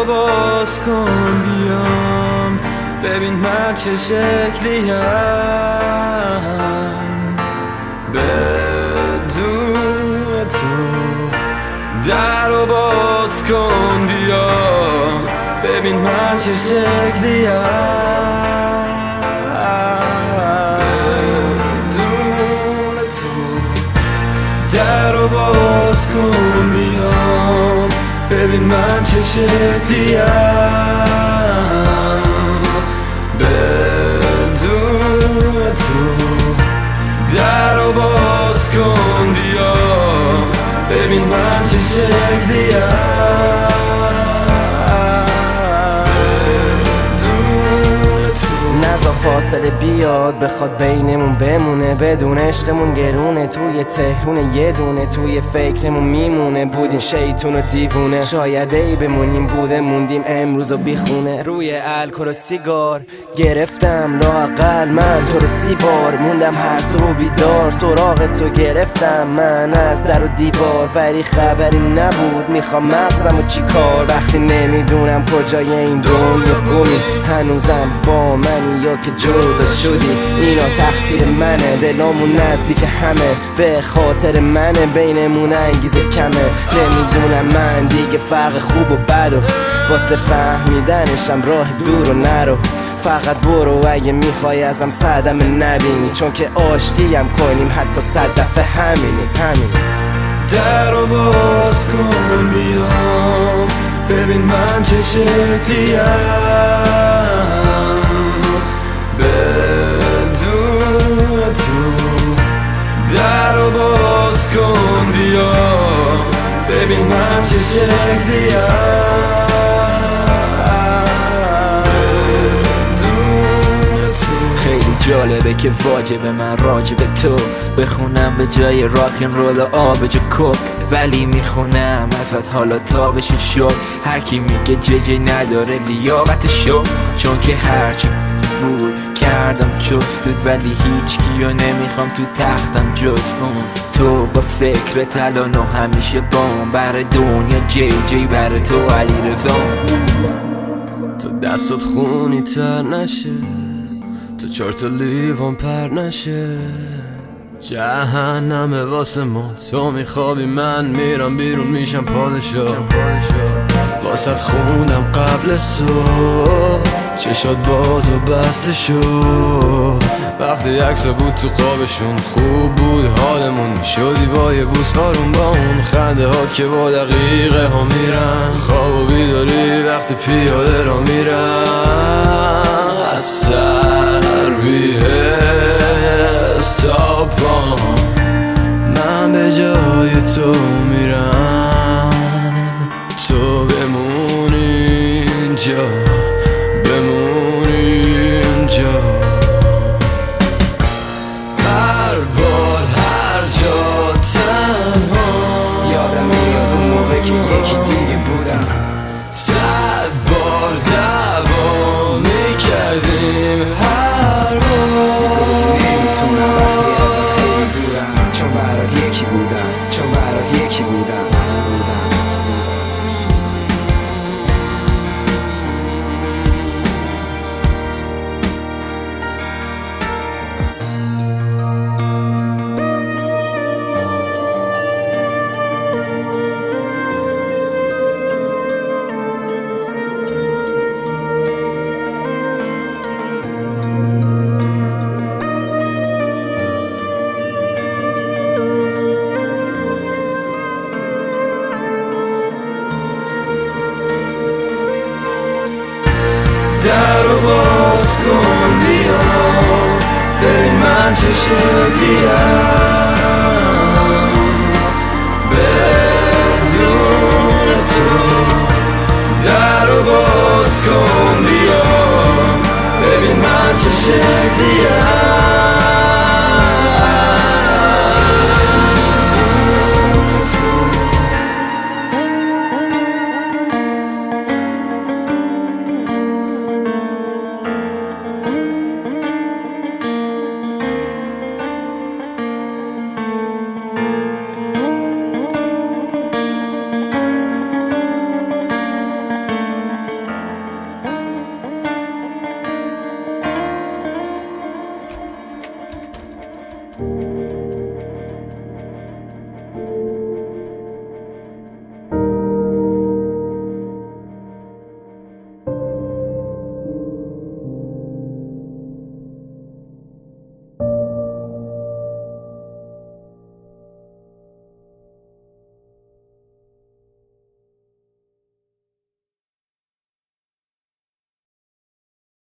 رو باز کن بیام ببین من چه شکلیم بدون تو. در رو باز کن بیام ببین من چه شکلیم بدون تو. در رو باز کن بیام ببین من چه شکلیم بدون تو. در رو باز کن بیا ببین من چه شکلیم بدون تو. نذار فاصله بیاد بخواد بینمون بمونه، بدون عشقمون گرونه، توی تهرون یه دونه، توی فکرمون میمونه. بودیم شیطون و دیوونه، شاید ای بمونیم بوده موندیم امروز و بیخونه. روی الکل و سیگار گرفتم لااقل من تو رو 30 بار، موندم هر صبح بیدار سراغ تو گرفتم من از در و دیوار، ولی خبری نبود میخوام مغزم و چی کار. وقتی نمیدونم کجای این دنیا گمی، هنوزم با منی یا که جدا شدی، اینا تقصیر منه، دلامون نزدیک همه به خاطر منه، بینمون انگیزه کمه. نمیدونم من دیگه فرق خوب و بد و واسه فهمیدنشم راه دور و نرو. فقط برو اگه میخوای ازم صدمه نبینی، چون که آشتیم کنیم حتی 100 دفعه همینی. در رو باز کن بیام ببین من چه شکلیم بدون تو. در رو باز کن بیا ببین من چه شکلیم بدون تو. خیلی جالبه که واجبه من راجب تو بخونم به جای راکن رول و آبجو کوک، ولی میخونم ازت حالا تابشو شد. هر کی میگه ججی نداره لیاقتشو، چون که هرچی بود کردم جستت، ولی هیچ کیو نمیخوام تو تختم جز اون. تو با فکر الان و همیشه بام بر دنیا جی بر تو علی رضا. تو دستات خونی تر نشه، تو 4 تا لیوان پر نشه، جهنمه واسه ما. تو میخوابی من میرم بیرون میشم پادشاه. واسط خوندم قبل صبح چشات باز و بسته شد، وقتی عکسا بود تو خوابشون خوب بود حالمون، شدی با یه بوس آروم با اون خنده هات که با دقیقه ها میرن. خواب و بیداری وقتی پیاده را میرن، از سر بیهست تا پا من به جای تو میرم. تو بمونی اینجا بمونی اینجا، هر بار هر جا تنها. یادم میاد اون موقع که یکی دیگه بودم، 100 بار دعوا میکردیم هر بار. گفتی نمیتونم وقتی ازت خیلی دورم، چون برات یکی بودم، چون برات یکی بودم. در رو باز کن بیا ببین من چه شکلیم بدون تو. در رو باز کن بیا ببین من چه شکلیم